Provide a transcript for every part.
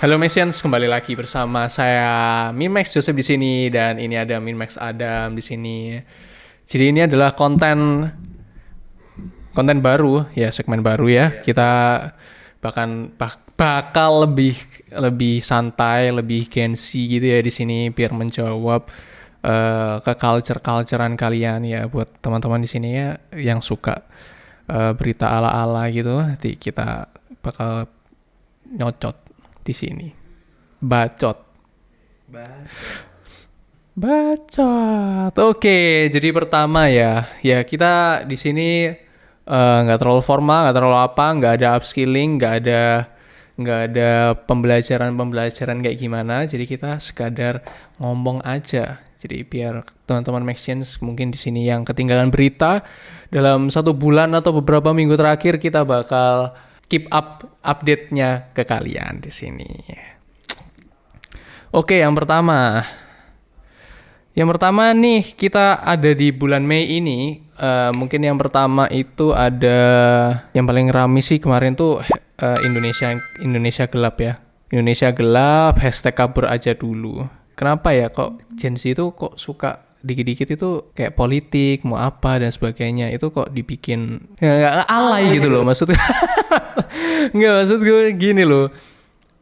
Halo Mesians, kembali lagi bersama saya Minmax Joseph di sini dan ini ada Minmax Adam di sini. Jadi ini adalah konten baru ya, segmen baru ya. Kita bakal lebih santai, lebih Gen Z gitu ya di sini biar menjawab ke culture-culturean kalian ya buat teman-teman di sini ya yang suka berita ala-ala gitu. Nanti kita bakal nyocot di sini. Bacot. Oke, jadi pertama ya kita di sini nggak terlalu formal, nggak terlalu apa, nggak ada upskilling, nggak ada pembelajaran kayak gimana. Jadi kita sekadar ngomong aja. Jadi biar teman-teman Maxians mungkin di sini yang ketinggalan berita dalam 1 bulan atau beberapa minggu terakhir kita bakal keep update-nya ke kalian di sini. Oke, yang pertama nih kita ada di bulan Mei ini. Mungkin yang pertama itu ada yang paling rame sih kemarin tuh Indonesia gelap ya. Indonesia gelap, hashtag kabur aja dulu. Kenapa ya kok Gen Z itu kok suka dikit-dikit itu kayak politik, mau apa dan sebagainya itu kok dibikin nggak alay gitu loh maksudnya. Nggak, maksud gue gini loh.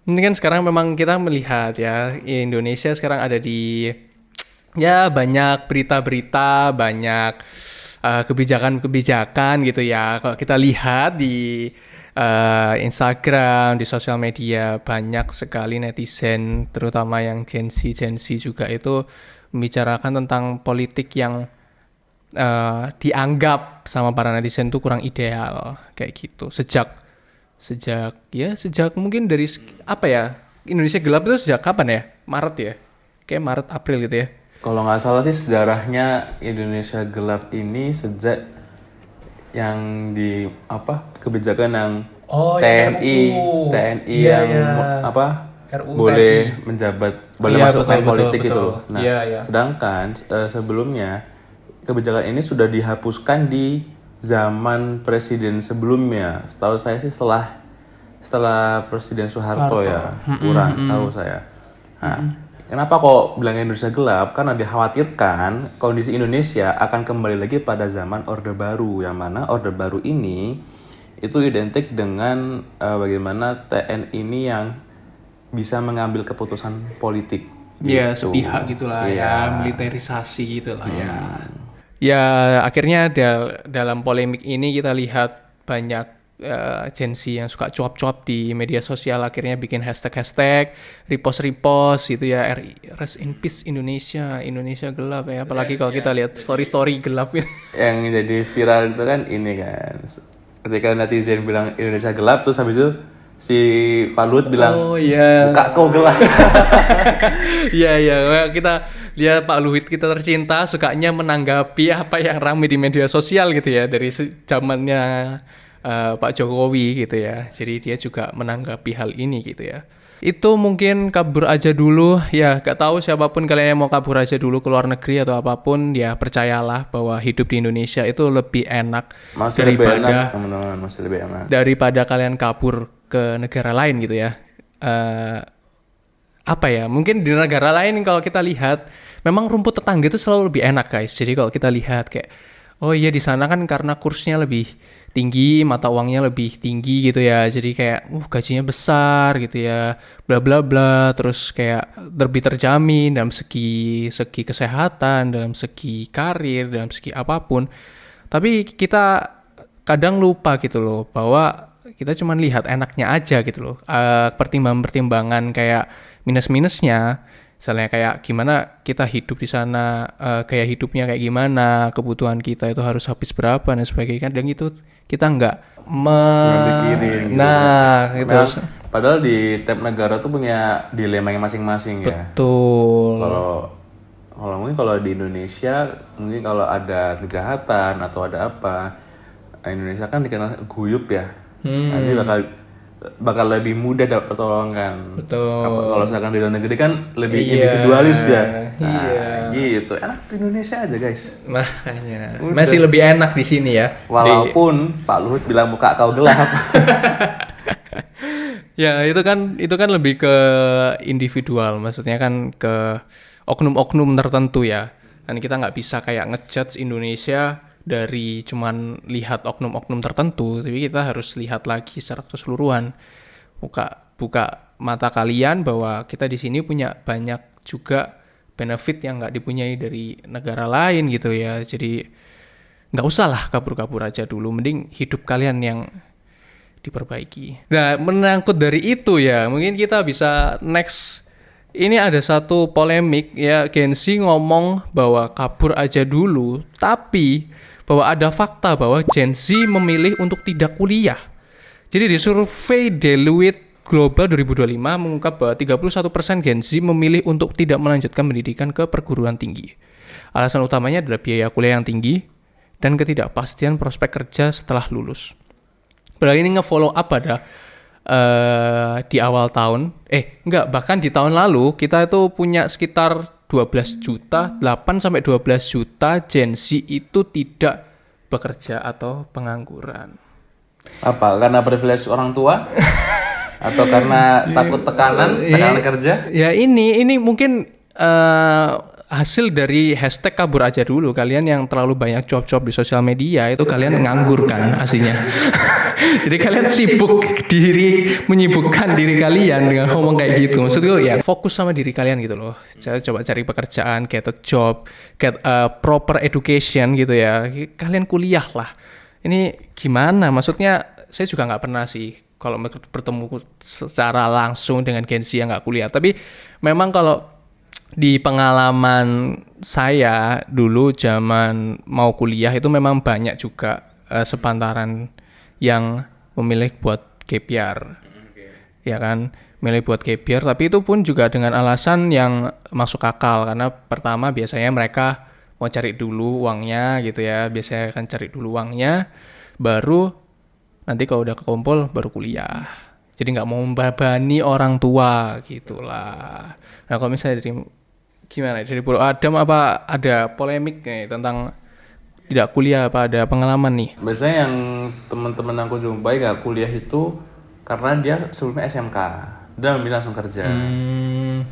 Ini kan sekarang memang kita melihat ya Indonesia sekarang ada di ya banyak berita-berita, banyak kebijakan-kebijakan gitu ya. Kalau kita lihat di Instagram, di sosial media banyak sekali netizen terutama yang Gen Z juga itu membicarakan tentang politik yang dianggap sama para netizen itu kurang ideal kayak gitu. Sejak mungkin dari apa ya, Indonesia gelap itu sejak kapan ya? Maret ya? Kayak Maret April gitu ya. Kalau nggak salah sih sejarahnya Indonesia gelap ini sejak yang di kebijakan yang TNI yang RUU boleh TNI. menjabat, boleh masuk ke politik betul. gitu loh. Nah, sedangkan sebelumnya kebijakan ini sudah dihapuskan di zaman presiden sebelumnya. Setahu saya sih setelah Presiden Soeharto ya, kurang tahu saya. Nah, kenapa kok bilang Indonesia gelap? Karena dikhawatirkan kondisi Indonesia akan kembali lagi pada zaman Orde Baru, yang mana Orde Baru ini itu identik dengan bagaimana TNI ini yang bisa mengambil keputusan politik. Ya, gitu. sepihak gitulah ya, militerisasi gitulah ya. Ya, akhirnya dalam polemik ini kita lihat banyak Gen Z yang suka cuap-cuap di media sosial akhirnya bikin hashtag repost gitu ya, rest in peace Indonesia gelap ya, apalagi kalau kita lihat story gelap ya. Yang jadi viral itu kan ini kan, ketika netizen bilang Indonesia gelap terus habis itu si Pak Luhut bilang buka kau gelap. Iya, kita lihat Pak Luhut kita tercinta sukanya menanggapi apa yang ramai di media sosial gitu ya dari zamannya Pak Jokowi gitu ya. Jadi dia juga menanggapi hal ini gitu ya. Itu mungkin kabur aja dulu ya, gak tahu siapapun kalian yang mau kabur aja dulu ke luar negeri atau apapun ya, percayalah bahwa hidup di Indonesia itu lebih enak daripada kalian kabur ke negara lain gitu ya. Mungkin di negara lain kalau kita lihat memang rumput tetangga itu selalu lebih enak guys. Jadi kalau kita lihat kayak oh iya di sana kan karena kursnya lebih tinggi, mata uangnya lebih tinggi gitu ya. Jadi kayak gajinya besar gitu ya. Bla bla bla, terus kayak lebih terjamin dalam segi kesehatan, dalam segi karir, dalam segi apapun. Tapi kita kadang lupa gitu loh bahwa kita cuma lihat enaknya aja gitu loh. Pertimbangan kayak minus-minusnya. Misalnya kayak gimana kita hidup di sana, gaya hidupnya kayak gimana, kebutuhan kita itu harus habis berapa dan sebagainya. Dan itu kita nggak pikirin. Nah, gitu. Padahal di tiap negara tuh punya dilemanya masing-masing ya. Betul. Kalau mungkin kalau di Indonesia mungkin kalau ada kejahatan atau ada apa, Indonesia kan dikenal guyup ya. Nanti bakal lebih mudah dapat pertolongan. Betul. Kalau misalkan di luar negeri kan lebih individualis ya. Gitu. Enak di Indonesia aja guys. Makanya masih lebih enak di sini ya. Walaupun Pak Luhut bilang muka kau gelap. Ya itu kan lebih ke individual, maksudnya kan ke oknum-oknum tertentu ya. Dan kita nggak bisa kayak ngejudge Indonesia dari cuman lihat oknum-oknum tertentu, tapi kita harus lihat lagi secara keseluruhan. Buka mata kalian bahwa kita di sini punya banyak juga benefit yang nggak dipunyai dari negara lain gitu ya. Jadi nggak usah lah kabur-kabur aja dulu, mending hidup kalian yang diperbaiki. Nah, menangkut dari itu ya, mungkin kita bisa next. Ini ada satu polemik ya, Gen Z ngomong bahwa kabur aja dulu, tapi bahwa ada fakta bahwa Gen Z memilih untuk tidak kuliah. Jadi di survei Deloitte Global 2025 mengungkap bahwa 31% Gen Z memilih untuk tidak melanjutkan pendidikan ke perguruan tinggi. Alasan utamanya adalah biaya kuliah yang tinggi dan ketidakpastian prospek kerja setelah lulus. Padahal ini nge-follow up pada di awal tahun, bahkan di tahun lalu kita itu punya sekitar 12 juta, 8 sampai 12 juta Gen Z itu tidak bekerja atau pengangguran. Apa? Karena privilege orang tua? Atau karena takut tekanan kerja? Ya ini mungkin hasil dari hashtag kabur aja dulu. Kalian yang terlalu banyak job-job di sosial media itu kalian nganggur kan aslinya. Jadi kalian menyibukkan diri kalian dengan ngomong kayak gitu. Maksudku ya fokus sama diri kalian gitu loh. Coba cari pekerjaan, get a job, get a proper education gitu ya. Kalian kuliah lah. Ini gimana? Maksudnya saya juga nggak pernah sih kalau bertemu secara langsung dengan Gen Z yang nggak kuliah. Tapi memang kalau di pengalaman saya dulu zaman mau kuliah itu memang banyak juga sepantaran yang memilih buat gap year. Ya kan, milih buat gap year, tapi itu pun juga dengan alasan yang masuk akal karena pertama biasanya mereka mau cari dulu uangnya gitu ya, biasanya akan cari dulu uangnya baru nanti kalau udah kekumpul baru kuliah. Jadi nggak mau membebani orang tua gitulah. Nah kalau misalnya dari Bro Adam apa ada polemik nih tentang tidak kuliah, apa ada pengalaman nih? Biasanya yang teman-teman aku jumpai gak kuliah itu karena dia sebelumnya SMK dan memilih langsung kerja.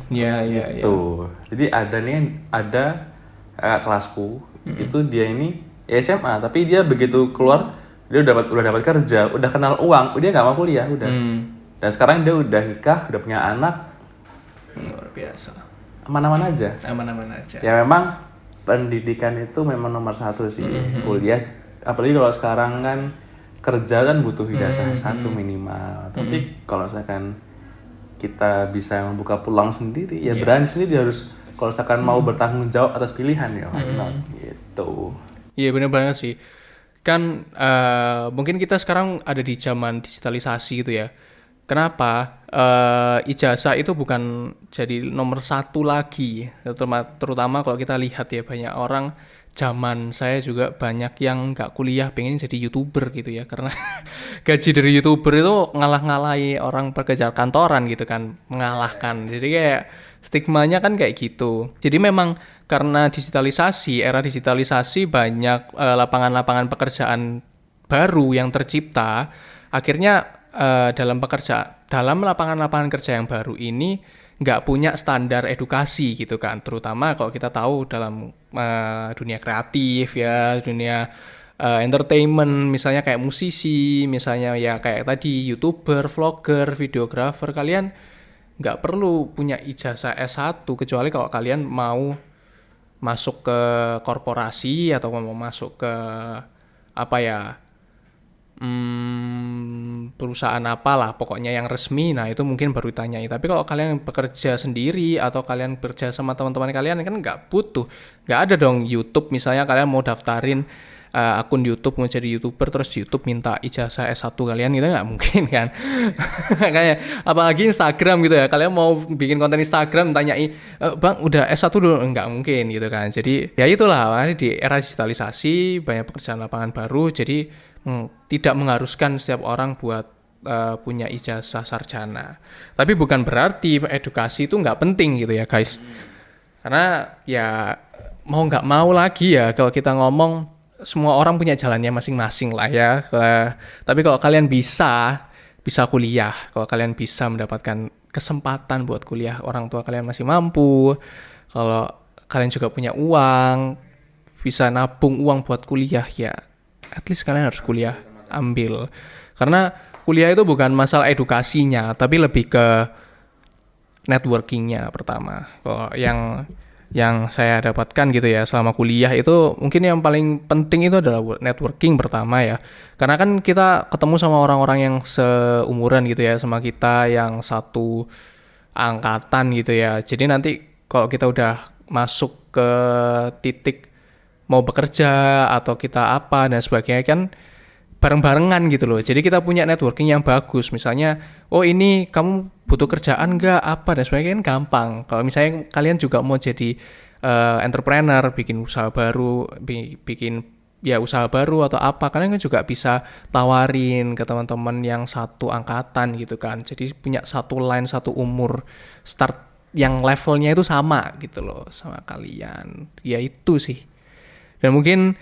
Gitu. Jadi ada kelasku itu dia ini SMA tapi dia begitu keluar dia udah dapat kerja, udah kenal uang, dia nggak mau kuliah udah. Dan sekarang dia udah nikah, udah punya anak. Luar biasa. Aman-aman aja. Ya memang pendidikan itu memang nomor satu sih. Kuliah, apalagi kalau sekarang kan kerja kan butuh ijazah satu minimal. Tapi kalau misalkan kita bisa membuka peluang sendiri, ya berani sendiri harus. Kalau misalkan mau bertanggung jawab atas pilihan ya, gitu. Iya benar banget sih. Kan mungkin kita sekarang ada di zaman digitalisasi gitu ya. Kenapa ijazah itu bukan jadi nomor satu lagi, terutama kalau kita lihat ya banyak orang zaman saya juga banyak yang nggak kuliah pengen jadi YouTuber gitu ya karena gaji dari YouTuber itu ngalah-ngalahi orang pekerja kantoran gitu kan, mengalahkan. Jadi kayak stigmanya kan kayak gitu. Jadi memang karena era digitalisasi banyak lapangan-lapangan pekerjaan baru yang tercipta, akhirnya dalam lapangan-lapangan kerja yang baru ini nggak punya standar edukasi gitu kan, terutama kalau kita tahu dalam dunia kreatif ya, dunia entertainment, misalnya kayak musisi, misalnya ya kayak tadi YouTuber, vlogger, videographer, kalian nggak perlu punya ijazah S1 kecuali kalau kalian mau masuk ke korporasi atau mau masuk ke perusahaan apalah pokoknya yang resmi, nah itu mungkin baru ditanyai. Tapi kalau kalian bekerja sendiri atau kalian bekerja sama teman-teman kalian kan nggak ada dong YouTube misalnya kalian mau daftarin akun YouTube mau jadi YouTuber terus YouTube minta ijazah S1 kalian gitu nggak mungkin kan. Kayak apalagi Instagram gitu ya, kalian mau bikin konten Instagram tanyai bang udah S1 dulu, nggak mungkin gitu kan. Jadi ya itulah di era digitalisasi banyak pekerjaan lapangan baru, jadi tidak mengharuskan setiap orang buat punya ijazah sarjana. Tapi bukan berarti edukasi itu nggak penting gitu ya guys. Karena ya mau nggak mau lagi ya kalau kita ngomong semua orang punya jalannya masing-masing lah ya. Tapi kalau kalian bisa bisa kuliah, kalau kalian bisa mendapatkan kesempatan buat kuliah, orang tua kalian masih mampu, kalau kalian juga punya uang, bisa nabung uang buat kuliah, ya at least kalian harus kuliah, ambil. Karena kuliah itu bukan masalah edukasinya, tapi lebih ke networkingnya pertama. Kalau yang saya dapatkan gitu ya selama kuliah itu mungkin yang paling penting itu adalah networking pertama ya. Karena kan kita ketemu sama orang-orang yang seumuran gitu ya sama kita, yang satu angkatan gitu ya. Jadi nanti kalau kita udah masuk ke titik mau bekerja atau kita apa dan sebagainya kan bareng-barengan gitu loh. Jadi kita punya networking yang bagus. Misalnya, oh ini kamu butuh kerjaan nggak apa dan sebagainya kan gampang. Kalau misalnya kalian juga mau jadi entrepreneur, bikin usaha baru, bikin ya usaha baru atau apa, kalian kan juga bisa tawarin ke teman-teman yang satu angkatan gitu kan. Jadi punya satu line, satu umur, start yang levelnya itu sama gitu loh sama kalian. Ya itu sih. Dan mungkin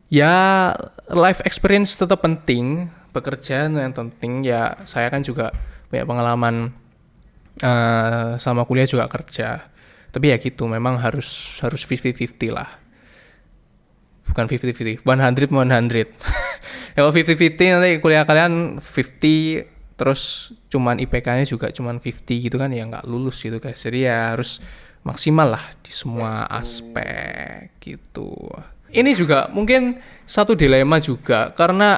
ya life experience tetap penting, bekerja yang penting ya. Saya kan juga punya pengalaman sama kuliah juga kerja, tapi ya gitu memang harus 50-50 lah, bukan 50-50, 100-100. Kalau 50-50 nanti kuliah kalian 50 terus cuman IPK-nya juga cuman 50 gitu kan ya nggak lulus gitu guys. Jadi ya harus maksimal lah di semua aspek gitu. Ini juga mungkin satu dilema juga karena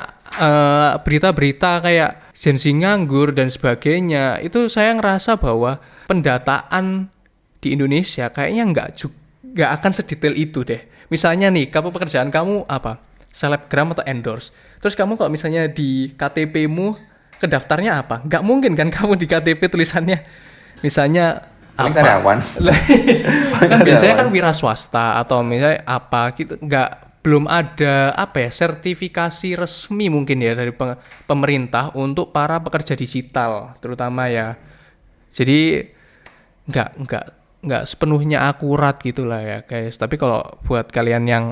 berita-berita kayak Gen Z nganggur dan sebagainya, itu saya ngerasa bahwa pendataan di Indonesia kayaknya nggak akan sedetail itu deh. Misalnya nih, pekerjaan kamu apa? Selebgram atau endorse. Terus kamu kalau misalnya di KTP-mu kedaftarnya apa? Nggak mungkin kan kamu di KTP tulisannya misalnya apa? Karyawan. Kan biasanya kan wira swasta atau misalnya apa gitu, belum ada sertifikasi resmi mungkin ya dari pemerintah untuk para pekerja digital terutama ya. Jadi nggak sepenuhnya akurat gitulah ya guys. Tapi kalau buat kalian yang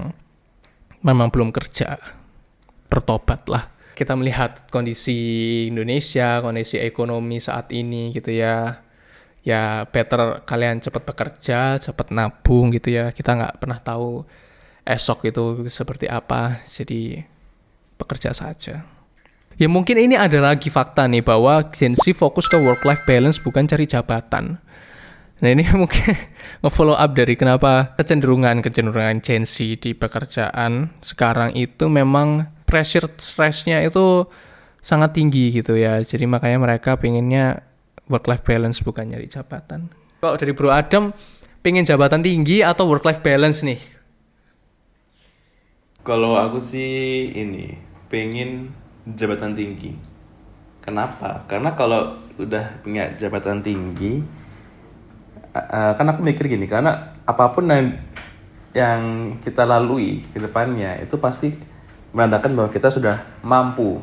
memang belum kerja, bertobatlah. Kita melihat kondisi Indonesia, kondisi ekonomi saat ini gitu ya. Ya better kalian cepat bekerja, cepat nabung gitu ya. Kita nggak pernah tahu esok itu seperti apa, jadi bekerja saja. Ya mungkin ini ada lagi fakta nih bahwa Gen Z fokus ke work-life balance bukan cari jabatan. Nah ini mungkin nge-follow up dari kenapa kecenderungan Gen Z di pekerjaan sekarang itu memang pressure stress-nya itu sangat tinggi gitu ya. Jadi makanya mereka pengennya work-life balance bukan nyari jabatan. Kalau dari Bro Adam, pengen jabatan tinggi atau work-life balance nih? Kalau aku sih pengen jabatan tinggi. Kenapa? Karena kalau udah punya jabatan tinggi, kan aku mikir gini, karena apapun yang kita lalui ke depannya itu pasti menandakan bahwa kita sudah mampu.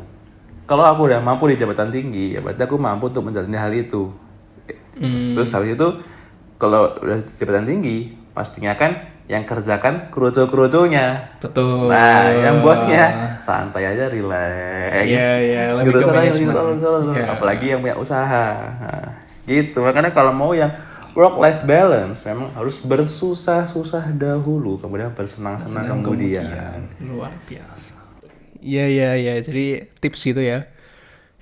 Kalau aku udah mampu di jabatan tinggi, ya berarti aku mampu untuk menjalani hal itu. Terus habis itu, kalau udah jabatan tinggi, pastinya kan yang kerjakan kerucu-kerucunya. Betul. Nah, yang bosnya santai aja, relax. Iya, lebih ke manajemen. Apalagi yang punya usaha. Nah, gitu. Makanya kalau mau yang work-life balance memang harus bersusah-susah dahulu, kemudian bersenang-senang kemudian. Luar biasa. Iya. Jadi tips gitu ya.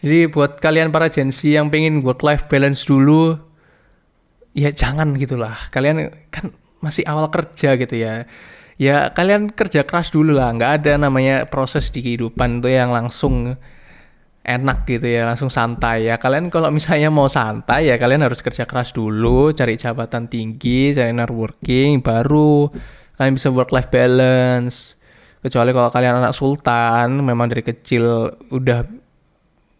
Jadi buat kalian para Gen Z yang pengen work-life balance dulu, ya jangan gitulah. Kalian kan masih awal kerja gitu ya. Ya kalian kerja keras dulu lah. Nggak ada namanya proses di kehidupan itu yang langsung enak gitu ya, langsung santai ya. Kalian kalau misalnya mau santai ya kalian harus kerja keras dulu, cari jabatan tinggi, cari networking, baru kalian bisa work-life balance. Kecuali kalau kalian anak sultan, memang dari kecil udah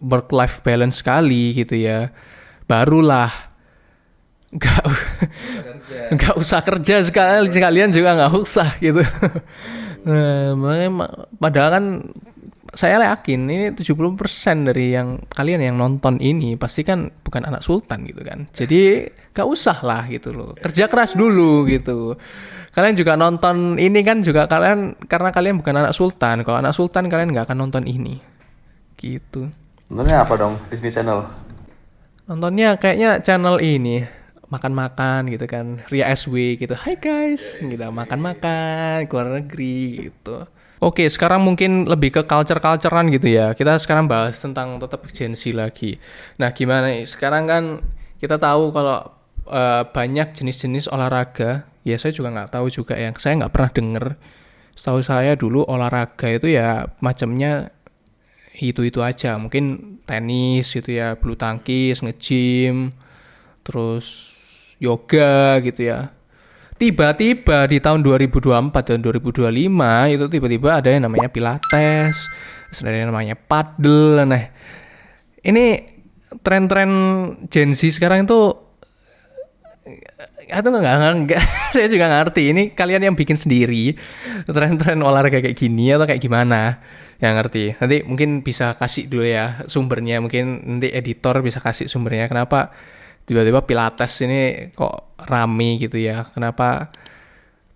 work-life balance sekali gitu ya, barulah nggak usah kerja sekalian juga nggak usah gitu. Padahal kan saya yakin ini 70% dari yang kalian yang nonton ini pasti kan bukan anak sultan gitu kan. Jadi nggak usah lah gitu loh, kerja keras dulu gitu. Kalian juga nonton ini kan juga kalian karena kalian bukan anak sultan. Kalau anak sultan kalian nggak akan nonton ini gitu. Nontonnya apa dong? Disney Channel. Nontonnya kayaknya channel ini, makan-makan gitu kan, Ria SW gitu. Hai guys, kita makan-makan keluar negeri gitu. Oke, sekarang mungkin lebih ke culture-culturean gitu ya. Kita sekarang bahas tentang tetap Gen Z lagi. Nah, gimana nih? Sekarang kan kita tahu kalau banyak jenis-jenis olahraga. Ya saya juga nggak tahu juga ya. Saya nggak pernah denger. Setahu saya dulu olahraga itu ya macamnya itu aja. Mungkin tenis gitu ya, bulu tangkis, nge-gym, terus yoga gitu ya. Tiba-tiba di tahun 2024 dan 2025 itu tiba-tiba ada yang namanya pilates, ada yang namanya padel. Nah, ini tren-tren Gen Z sekarang itu atau enggak saya juga ngerti. Ini kalian yang bikin sendiri tren-tren olahraga kayak gini atau kayak gimana? Yang ngerti. Nanti mungkin bisa kasih dulu ya sumbernya. Mungkin nanti editor bisa kasih sumbernya. Kenapa tiba-tiba pilates ini kok rame gitu ya? Kenapa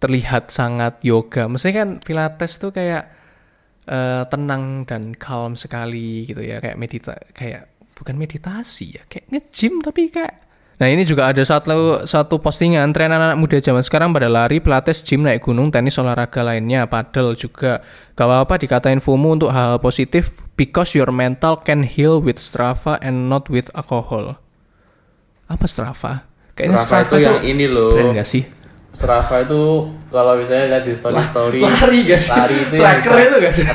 terlihat sangat yoga? Maksudnya kan pilates tuh kayak tenang dan calm sekali gitu ya. Kayak bukan meditasi ya. Kayak nge-gym tapi kayak. Nah ini juga ada satu postingan tren anak muda zaman sekarang pada lari, pilates, gym, naik gunung, tenis, olahraga lainnya, padel juga. Gak apa-apa dikatain FOMO untuk hal-hal positif because your mental can heal with Strava and not with alcohol. Apa Strava? Kayaknya Strava itu yang ini loh. Brand gak sih? Strava itu kalau misalnya lihat di story lari gak sih? lari itu Tracker yang itu gak sih?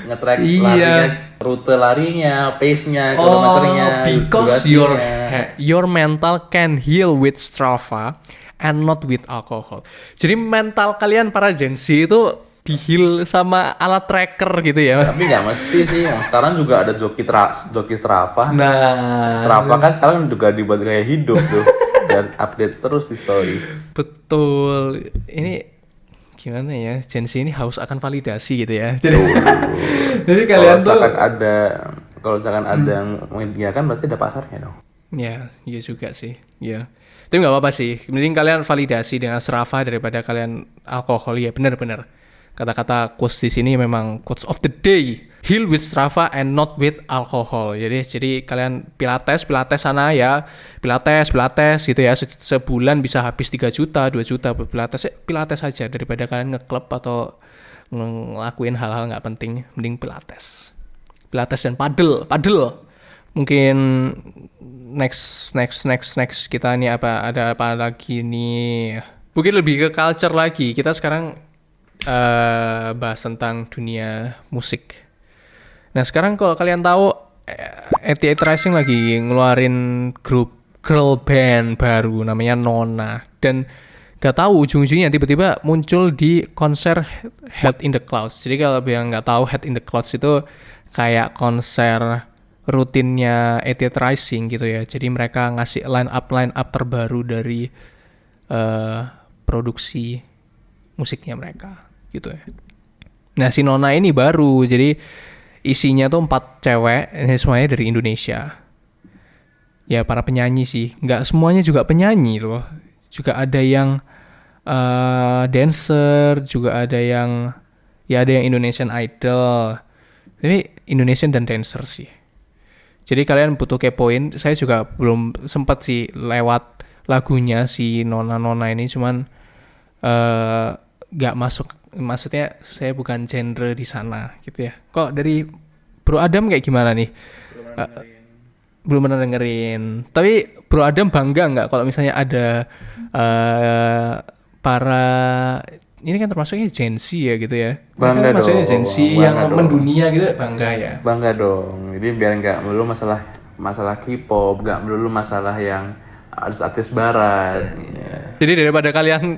nge-track Iya. larinya, rute larinya, pace-nya, kilometernya, because durasinya. your mental can heal with Strava and not with alcohol. Jadi mental kalian para Gen Z itu di-heal sama alat tracker gitu ya. Tapi nggak mesti sih, yang sekarang juga ada joki Strava. Nah, Strava kan sekarang juga dibuat kayak hidup tuh. Dan update terus di story. betul. Ini gimana ya? Gen Z ini haus akan validasi gitu ya. Jadi, jadi kalian tuh Kalau misalkan ada yang mengiyakan berarti ada pasarnya dong. ya, iya juga sih. Ya. Tapi nggak apa-apa sih. Mending kalian validasi dengan Strava daripada kalian alkohol ya. Benar-benar. Kata-kata quotes di sini memang quotes of the day. Heal with Strava and not with alcohol. Jadi kalian pilates sana ya. Pilates gitu ya. Sebulan bisa habis 3 juta, 2 juta buat pilates aja daripada kalian ngeklub atau ngelakuin hal-hal nggak penting. Mending pilates dan padel. Mungkin next kita nih ada apa lagi nih? Mungkin lebih ke culture lagi. Kita sekarang bahas tentang dunia musik. Nah sekarang kalau kalian tahu 88 Rising lagi ngeluarin grup girl band baru namanya Nona, dan gak tahu ujung-ujungnya tiba-tiba muncul di konser Head in the Clouds. Jadi kalau yang nggak tahu Head in the Clouds itu kayak konser rutinnya 88 Rising gitu ya. Jadi mereka ngasih line up terbaru dari produksi musiknya mereka gitu ya. Nah si Nona ini baru, jadi isinya tuh 4 cewek, ini semuanya dari Indonesia. Ya para penyanyi sih, nggak semuanya juga penyanyi loh. Juga ada yang dancer, juga ada yang Indonesian Idol. Tapi Indonesian dan dancer sih. Jadi kalian butuh kepoin, saya juga belum sempat sih lewat lagunya si Nona ini, cuman nggak masuk, maksudnya saya bukan genre di sana gitu ya. Kok dari Bro Adam kayak gimana nih? Belum pernah dengerin. Tapi Bro Adam bangga nggak kalau misalnya ada para ini kan termasuknya Gen Z ya gitu ya. Bangga kan maksudnya dong. Gen Z yang mendunia gitu, bangga ya. Bangga dong. Jadi biar nggak melulu masalah K-pop, nggak melulu masalah yang artis barat. Jadi daripada kalian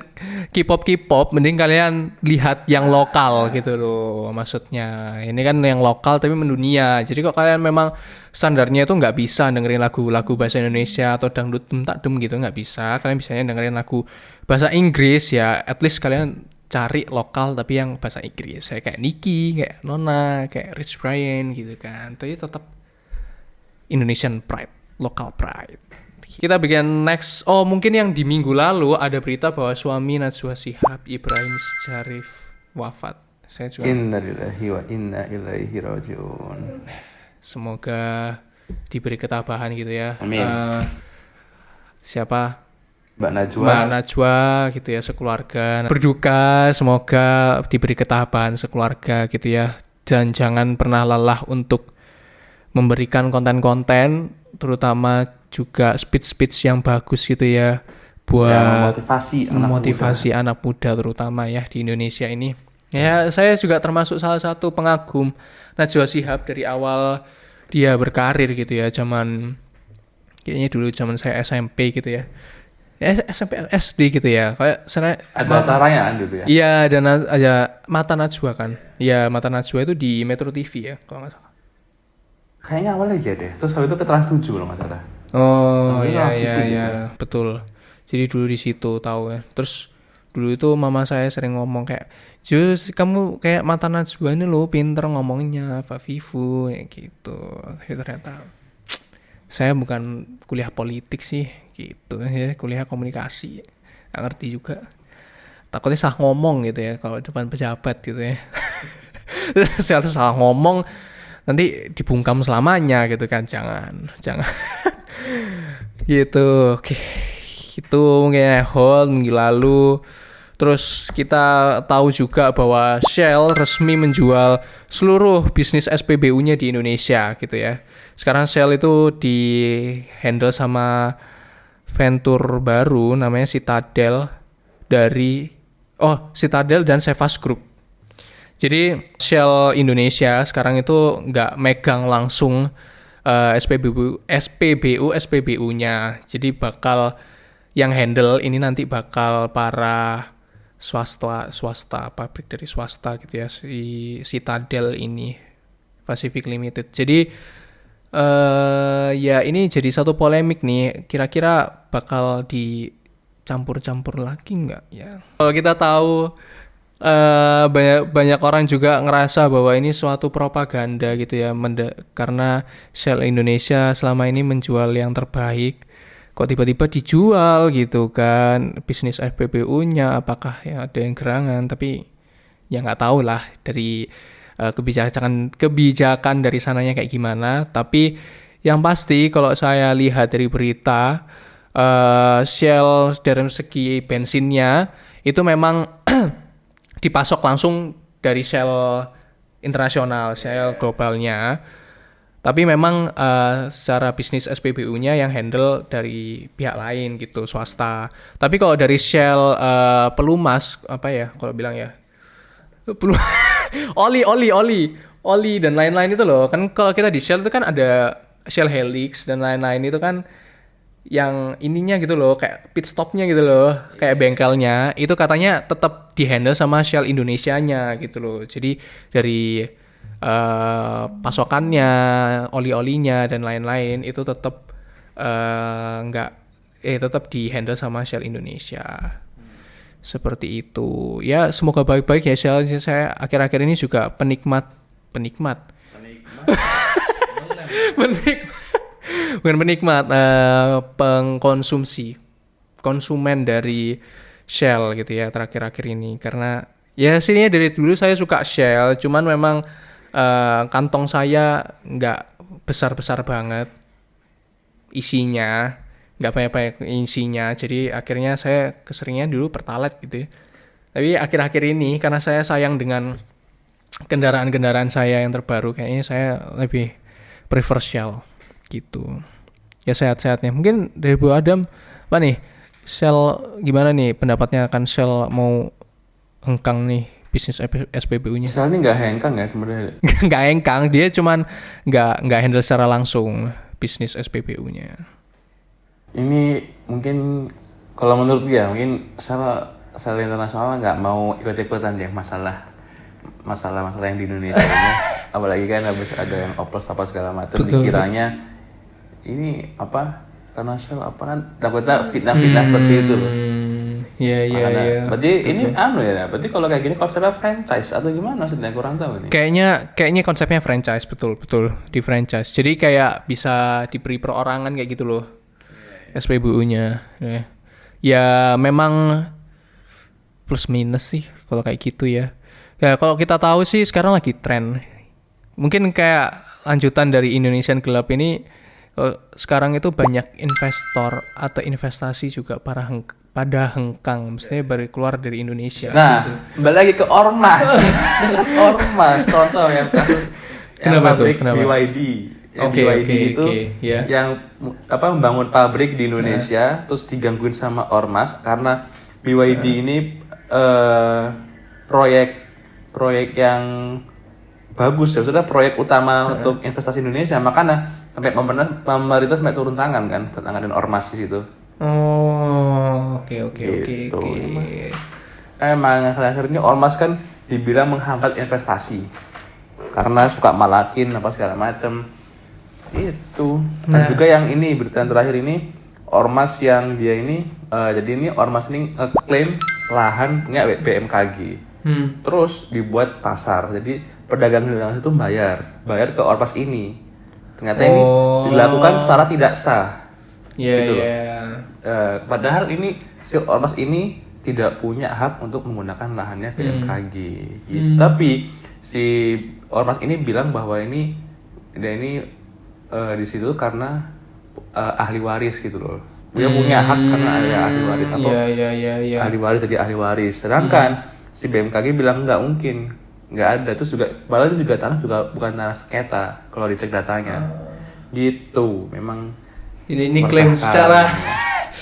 K-pop, mending kalian lihat yang lokal gitu loh. Maksudnya ini kan yang lokal tapi mendunia. Jadi kok kalian memang standarnya itu nggak bisa dengerin lagu-lagu bahasa Indonesia atau dangdut dem gitu, nggak bisa. Kalian bisanya dengerin lagu bahasa Inggris ya. At least kalian cari lokal tapi yang bahasa Inggris. Kayak Nicki, kayak Nona, kayak Rich Brian gitu kan. Tapi tetap Indonesian pride, local pride. Kita bikin next. Oh mungkin yang di minggu lalu ada berita bahwa suami Najwa Shihab, Ibrahim Syarif, wafat. Saya juga Innalillahi wa inna ilaihi rajiun. Semoga diberi ketabahan gitu ya. Amin. Siapa? Mbak Najwa. Mbak Najwa gitu ya, sekeluarga berduka, semoga diberi ketabahan sekeluarga gitu ya, dan jangan pernah lelah untuk memberikan konten-konten, terutama juga speech-speech yang bagus gitu ya, buat memotivasi anak muda terutama ya di Indonesia ini. Ya, saya juga termasuk salah satu pengagum Najwa Shihab dari awal dia berkarir gitu ya, kayaknya dulu zaman saya SMP gitu ya. SMP SD gitu ya, kayak sana ada acaranya kan gitu ya. Iya, dan ada Mata Najwa kan. Iya, Mata Najwa itu di Metro TV ya kalau nggak salah. Kayaknya awalnya iya deh, terus habis itu ke Trans 7 kalau nggak salah. Oh Itu iya langsung iya gitu. iya, betul. Jadi dulu di situ tahu ya. Terus dulu itu mama saya sering ngomong kayak, "Jus, kamu kayak Mata Najwa ini loh, pinter ngomongnya, Pak Vivu," kayak gitu. Tapi ternyata saya bukan kuliah politik sih gitu ya, kuliah komunikasi. Nggak ngerti juga. Takutnya salah ngomong gitu ya kalau depan pejabat gitu ya. Saya salah ngomong nanti dibungkam selamanya gitu kan, jangan gitu. Oke, itu mungkin hold minggu lalu. Terus kita tahu juga bahwa Shell resmi menjual seluruh bisnis SPBU-nya di Indonesia gitu ya. Sekarang Shell itu di handle sama venture baru namanya Citadel Citadel dan Sevas Group. Jadi Shell Indonesia sekarang itu nggak megang langsung SPBU-nya. Jadi bakal yang handle ini nanti bakal para swasta, pabrik dari swasta gitu ya, si Citadel ini, Pacific Limited. Jadi ya ini jadi satu polemik nih, kira-kira bakal dicampur-campur lagi nggak ya? Kalau kita tahu banyak orang juga ngerasa bahwa ini suatu propaganda gitu ya, karena Shell Indonesia selama ini menjual yang terbaik, kok tiba-tiba dijual gitu kan bisnis FPBU-nya, apakah ya ada yang gerangan, tapi ya nggak tahu lah dari kebijakan dari sananya kayak gimana. Tapi yang pasti kalau saya lihat dari berita, Shell dari segi bensinnya itu memang dipasok langsung dari Shell internasional, Shell globalnya. Tapi memang secara bisnis SPBU-nya yang handle dari pihak lain gitu, swasta. Tapi kalau dari Shell pelumas, apa ya kalau bilang ya, oli dan lain-lain itu loh. Kan kalau kita di Shell itu kan ada Shell Helix dan lain-lain itu kan yang ininya gitu loh, kayak pit stopnya gitu loh, kayak bengkelnya. Itu katanya tetap di-handle sama Shell Indonesianya gitu loh. Jadi dari pasokannya, oli-olinya dan lain-lain itu tetap tetap di-handle sama Shell Indonesia. Seperti itu. Ya, semoga baik-baik ya Shell. Saya akhir-akhir ini juga penikmat. Bukan penikmat, konsumen dari Shell gitu ya terakhir-akhir ini. Karena ya sini dari dulu saya suka Shell, cuman memang kantong saya nggak besar-besar banget isinya, nggak banyak-banyak isinya, jadi akhirnya saya keseringan dulu Pertalite gitu ya. Tapi akhir-akhir ini karena saya sayang dengan kendaraan-kendaraan saya yang terbaru, kayaknya saya lebih prefer Shell gitu ya, sehat-sehatnya. Mungkin dari Bu Adam, apa nih Shell, gimana nih pendapatnya, akan Shell mau hengkang nih bisnis SPBU-nya? Shell ini nggak hengkang ya sebenarnya. Nggak hengkang, dia cuman nggak handle secara langsung bisnis SPBU-nya. Ini mungkin kalau menurut gue ya, mungkin Shell internasional nggak mau ikut-ikutan deh masalah yang di Indonesia ini. Apalagi kan habis ada yang oplos apa segala macam, dikiranya ini apa karena Shell apa kan takutnya fitnah seperti itu loh. Iya. Berarti ini berarti kalau kayak gini konsepnya franchise atau gimana sih? Kurang tahu nih. Kayaknya konsepnya franchise, betul di franchise. Jadi kayak bisa diberi perorangan kayak gitu loh. SPBU-nya. Ya memang plus minus sih kalau kayak gitu ya. Ya kalau kita tahu sih sekarang lagi tren Mungkin kayak lanjutan dari Indonesian gelap ini, sekarang itu banyak investor atau investasi juga pada hengkang, mestinya baru keluar dari Indonesia. Nah, gitu. kembali lagi ke ormas. Ormas, contoh yang kasus yang Kenapa tuh? pabrik Kenapa? BYD. Yang Oke, BYD oke, itu oke, ya. yang membangun pabrik di Indonesia, terus digangguin sama ormas karena BYD ini proyek yang bagus ya, sudah proyek utama untuk investasi Indonesia, makanya sampai pemerintah sampai turun tangan kan, bertanganin ormas di situ. Oh, oke. Gitu. Emang akhir-akhir ini ormas kan dibilang menghambat investasi karena suka malakin apa segala macam itu. Dan juga yang ini berita yang terakhir ini ormas yang dia ini jadi ini ormas ini ngeklaim lahan punya BMKG. Terus dibuat pasar. Jadi pedagang itu bayar ke ormas ini. Ternyata ini dilakukan secara tidak sah. Iya, Gitu loh. iya. Padahal ini si ormas ini tidak punya hak untuk menggunakan lahannya BMKG gitu. Tapi si ormas ini bilang bahwa dia ini di situ karena ahli waris gitu loh. Dia punya hak karena ada ahli waris atau Iya. ahli waris jadi ahli waris. Sedangkan si BMKG bilang nggak mungkin, nggak ada. Terus juga padahal itu juga tanah juga bukan tanah sengketa kalau dicek datanya. Gitu. Memang Ini klaim secara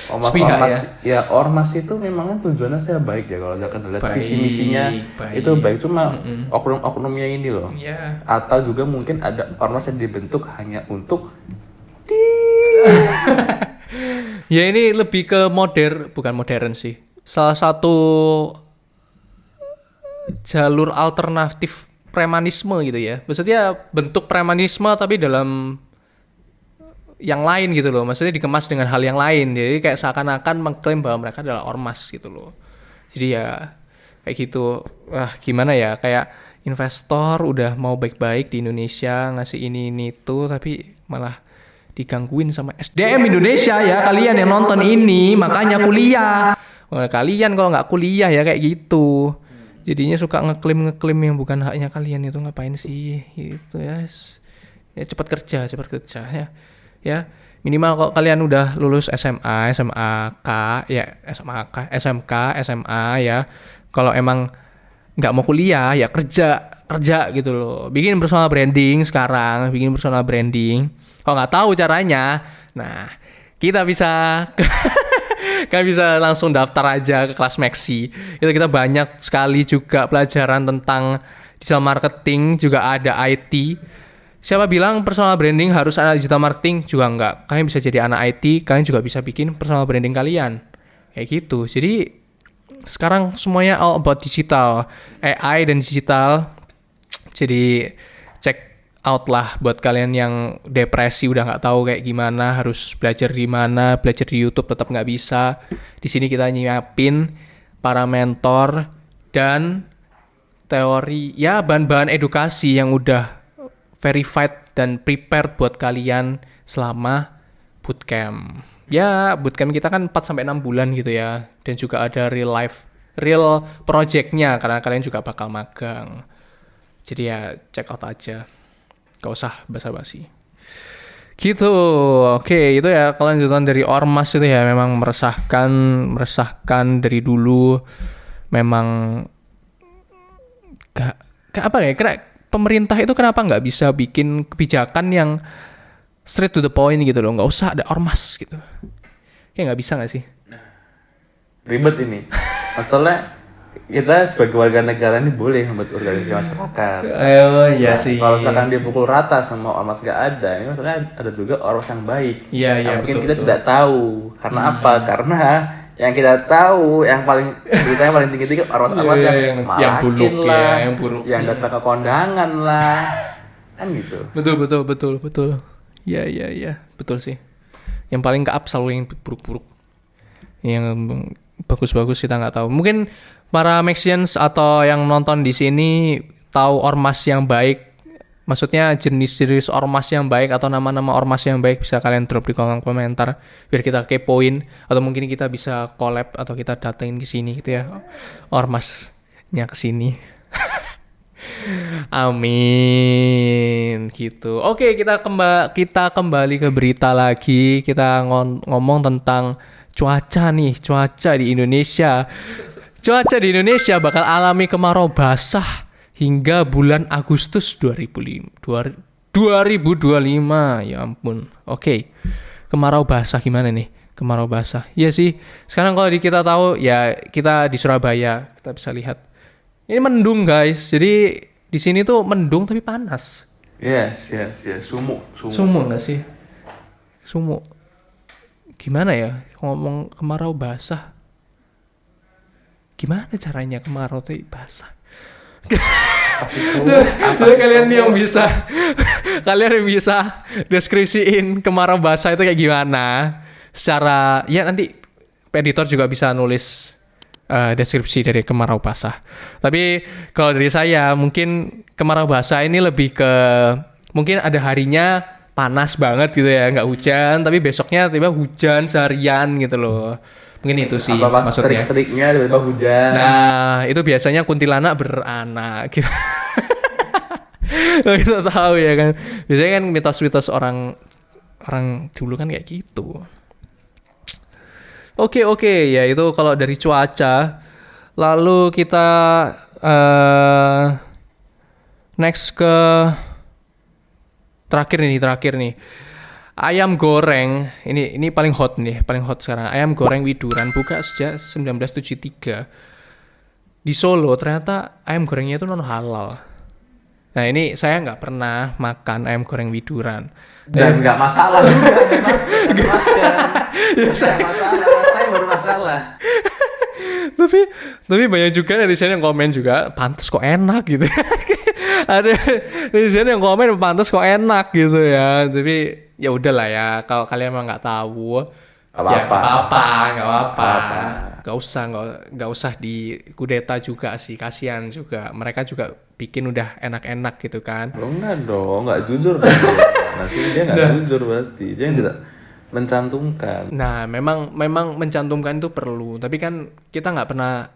sepihak ya. Ormas itu memang tujuannya saya baik ya kalau akan lihat visi misinya baik. itu baik, cuma oknum-oknumnya ini loh. Iya. Atau juga mungkin ada ormas yang dibentuk hanya untuk Ya ini lebih ke bukan modern sih. Salah satu jalur alternatif premanisme gitu ya. Maksudnya bentuk premanisme tapi dalam yang lain gitu loh. Maksudnya dikemas dengan hal yang lain. Jadi kayak seakan-akan mengklaim bahwa mereka adalah ormas gitu loh. Jadi ya kayak gitu. Wah, gimana ya? Kayak investor udah mau baik-baik di Indonesia ngasih ini itu tapi malah digangguin sama SDM Indonesia ya. Kalian yang nonton ini makanya kuliah. Kalian kalau nggak kuliah ya kayak gitu. Jadinya suka ngeklaim yang bukan haknya kalian, itu ngapain sih gitu ya. Ya cepat kerja ya. Ya, minimal kalau kalian udah lulus SMA, SMK, SMA ya. Kalau emang nggak mau kuliah ya kerja gitu loh. Bikin personal branding sekarang, Kalau nggak tahu caranya, nah kita bisa kalian bisa langsung daftar aja ke kelas Maxi. Itu kita banyak sekali juga pelajaran tentang digital marketing, juga ada IT. Siapa bilang personal branding harus anak digital marketing? Juga enggak. Kalian bisa jadi anak IT, kalian juga bisa bikin personal branding kalian. Kayak gitu. Jadi sekarang semuanya all about digital. AI dan digital. Jadi check out lah buat kalian yang depresi udah nggak tahu kayak gimana, harus belajar di mana, belajar di YouTube tetap nggak bisa. Di sini kita nyiapin para mentor dan teori, ya bahan-bahan edukasi yang udah verified dan prepared buat kalian selama bootcamp. Ya, bootcamp kita kan 4-6 bulan gitu ya. Dan juga ada real project-nya karena kalian juga bakal magang. Jadi ya check out aja. Gak usah basa-basi. Gitu. Oke, itu ya kelanjutan dari Ormas itu ya, memang meresahkan dari dulu. Memang gak apa ya, kira pemerintah itu kenapa nggak bisa bikin kebijakan yang straight to the point gitu loh, nggak usah ada ormas gitu. Kayak nggak bisa nggak sih? Ribet ini. Masalahnya kita sebagai warga negara ini boleh membuat organisasi masyarakat. Iya sih. Kalau misalkan dia pukul rata sama ormas nggak ada, ini maksudnya ada juga ormas yang baik. Iya, mungkin betul, kita tidak tahu. Karena apa? Karena yang kita tahu, yang beritanya paling tinggi ormas-ormas yang malakin lah, yang buruk, yang datang ke kondangan lah, kan gitu. Betul. Iya, betul sih. Yang paling ke-up selalu yang buruk-buruk. Yang bagus-bagus kita nggak tahu. Mungkin para Maxians atau yang nonton di sini tahu ormas yang baik. Maksudnya jenis-jenis ormas yang baik atau nama-nama ormas yang baik, bisa kalian drop di kolom komentar biar kita kepoin, atau mungkin kita bisa collab atau kita datengin ke sini gitu ya, ormasnya ke sini. Amin gitu. Oke, kita kembali ke berita lagi. Kita ngomong tentang cuaca nih, cuaca di Indonesia. Cuaca di Indonesia bakal alami kemarau basah hingga bulan Agustus 2025. Ya ampun. Oke. Kemarau basah gimana nih? Kemarau basah. Iya sih. Sekarang kalau kita tahu ya, kita di Surabaya, kita bisa lihat. Ini mendung, guys. Jadi di sini tuh mendung tapi panas. Yes. Sumuk. Sumuk nggak sih? Sumuk. Gimana ya ngomong kemarau basah? Gimana caranya kemarau tuh basah? Jadi kalian yang bisa deskripsiin kemarau basah itu kayak gimana? Secara ya nanti editor juga bisa nulis deskripsi dari kemarau basah. Tapi kalau dari saya mungkin kemarau basah ini lebih ke mungkin ada harinya panas banget gitu ya, nggak hujan, tapi besoknya tiba hujan seharian gitu loh. Mungkin itu sih maksudnya. Trik-triknya tiba-tiba hujan. Nah, itu biasanya kuntilanak beranak gitu. Kita tahu ya kan. Biasanya kan mitos-mitos orang dulu kan kayak gitu. Oke, ya itu kalau dari cuaca. Lalu kita next ke terakhir nih. Ayam goreng, ini paling hot sekarang. Ayam goreng Widuran buka sejak 1973. Di Solo ternyata ayam gorengnya itu non halal. Nah ini saya nggak pernah makan ayam goreng Widuran. Dan nggak masalah. Saya baru masalah. Tapi banyak juga netizen yang komen juga, pantas kok enak gitu. Ada netizen yang komen pantas kok enak gitu ya. Tapi ya udahlah ya, kalau kalian emang nggak tahu, nggak apa-apa. Nggak usah dikudeta juga sih, kasihan juga. Mereka juga bikin udah enak-enak gitu kan. Enggak dong, nggak jujur dong. Dia nggak jujur berarti. Dia tidak mencantumkan. Nah, memang mencantumkan itu perlu, tapi kan kita nggak pernah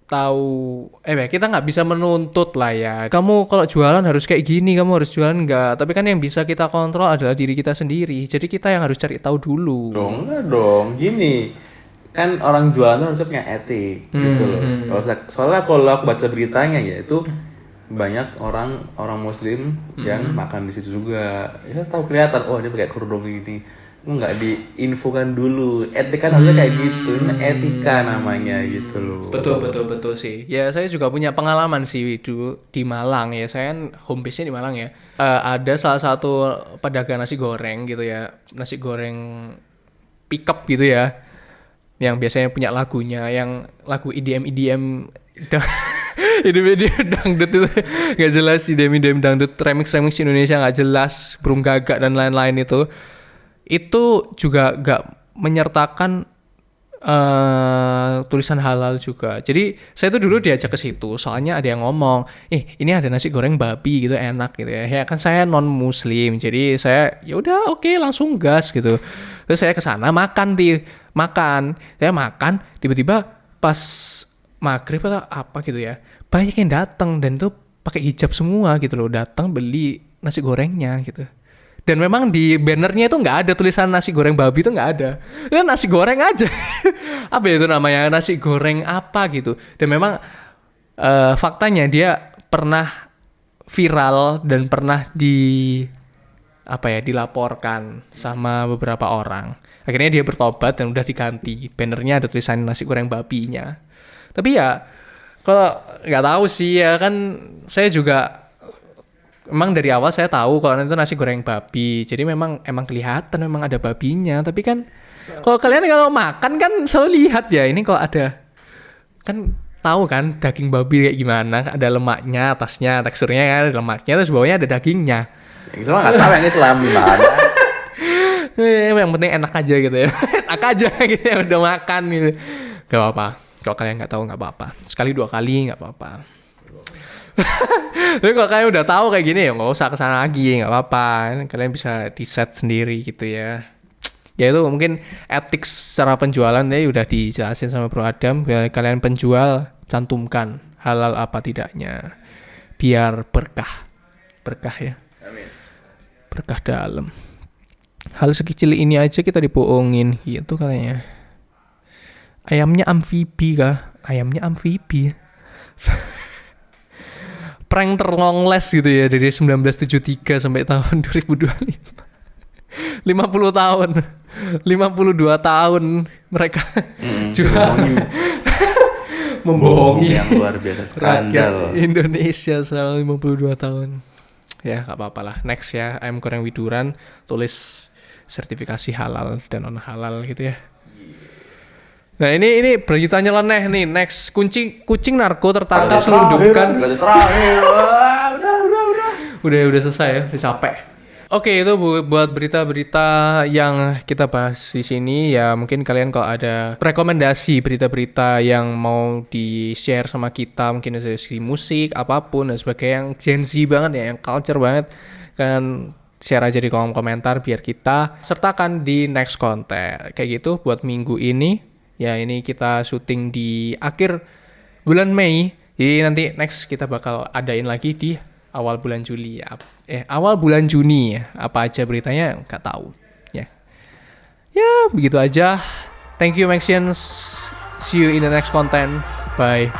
tahu, kita nggak bisa menuntut lah ya. Kamu kalau jualan harus kayak gini, kamu harus jualan nggak. Tapi kan yang bisa kita kontrol adalah diri kita sendiri. Jadi kita yang harus cari tahu dulu. Enggak dong, gini. Kan orang jualan harusnya punya etik gitu loh. Soalnya kalau aku baca beritanya ya itu banyak orang muslim yang makan di situ juga. Ya tahu kelihatan, oh dia pakai kerudung ini. Nggak diinfokan dulu. Etika kan harusnya kayak gitu. Ini etika namanya gitu loh. Betul sih. Ya saya juga punya pengalaman sih di Malang ya. Saya kan home base-nya di Malang ya. Ada salah satu pedagang nasi goreng gitu ya. Nasi goreng pick up gitu ya. Yang biasanya punya lagunya, yang lagu EDM dangdut itu nggak jelas, EDM dangdut remix Indonesia nggak jelas, burung gagak dan lain-lain itu juga nggak menyertakan tulisan halal juga. Jadi saya tuh dulu diajak ke situ, soalnya ada yang ngomong, ini ada nasi goreng babi gitu enak gitu ya. Ya kan saya non muslim, jadi saya ya udah oke, langsung gas gitu. Terus saya ke sana makan. Saya makan, tiba-tiba pas maghrib atau apa gitu ya, banyak yang datang dan tuh pakai hijab semua gitu loh, datang beli nasi gorengnya gitu. Dan memang di bannernya itu nggak ada tulisan nasi goreng babi, itu nggak ada. Itu nasi goreng aja. Apa itu namanya, nasi goreng apa gitu. Dan memang faktanya dia pernah viral dan pernah dilaporkan sama beberapa orang. Akhirnya dia bertobat dan udah diganti. Bannernya ada tulisan nasi goreng babinya. Tapi ya kalau nggak tahu sih ya kan, saya juga emang dari awal saya tahu kalau itu nasi goreng babi. Jadi emang kelihatan memang ada babinya. Tapi kan kalau kalian makan kan selalu lihat ya, ini kalau ada, kan tahu kan daging babi kayak gimana, ada lemaknya atasnya, teksturnya kan ada lemaknya, terus bawahnya ada dagingnya. Yang Islam nggak tahu, yang Islam gimana. Yang penting enak aja gitu ya. Enak aja gitu ya, udah makan gitu. Gak apa-apa. Kalau kalian nggak tahu nggak apa-apa. Sekali 2 kali nggak apa-apa. Tapi kalau kalian udah tahu kayak gini ya nggak usah kesana lagi, nggak apa-apa. Kalian bisa di set sendiri gitu ya. Ya itu mungkin etik secara penjualan ya udah dijelasin sama Bro Adam. Kalian penjual cantumkan halal apa tidaknya, biar berkah. Berkah ya. Berkah dalam. Hal sekecil ini aja kita dibohongin gitu katanya. Ayamnya amfibi kah? Ayamnya amfibi. Prank terlongles gitu ya dari 1973 sampai tahun 2025. 50 tahun. 52 tahun mereka juga membohongi yang luar biasa, skandal. rakyat Indonesia selama 52 tahun. Ya, gak apa-apa lah. Next ya, ayam goreng widuran tulis sertifikasi halal dan non halal gitu ya. Nah ini berita nyeleneh nih. Next, kucing narko tertangkap selundupkan. Udah selesai ya, udah capek. Oke, itu buat berita-berita yang kita bahas di sini ya. Mungkin kalian kalau ada rekomendasi berita-berita yang mau di-share sama kita, mungkin dari segi musik, apapun dan sebagainya yang Gen Z banget ya, yang culture banget, kan share aja di kolom komentar biar kita sertakan di next konten. Kayak gitu buat minggu ini. Ya ini kita syuting di akhir bulan Mei. Jadi nanti next kita bakal adain lagi di awal bulan Juli ya. Awal bulan Juni ya. Apa aja beritanya nggak tahu. Ya begitu aja. Thank you Maxians. See you in the next content. Bye.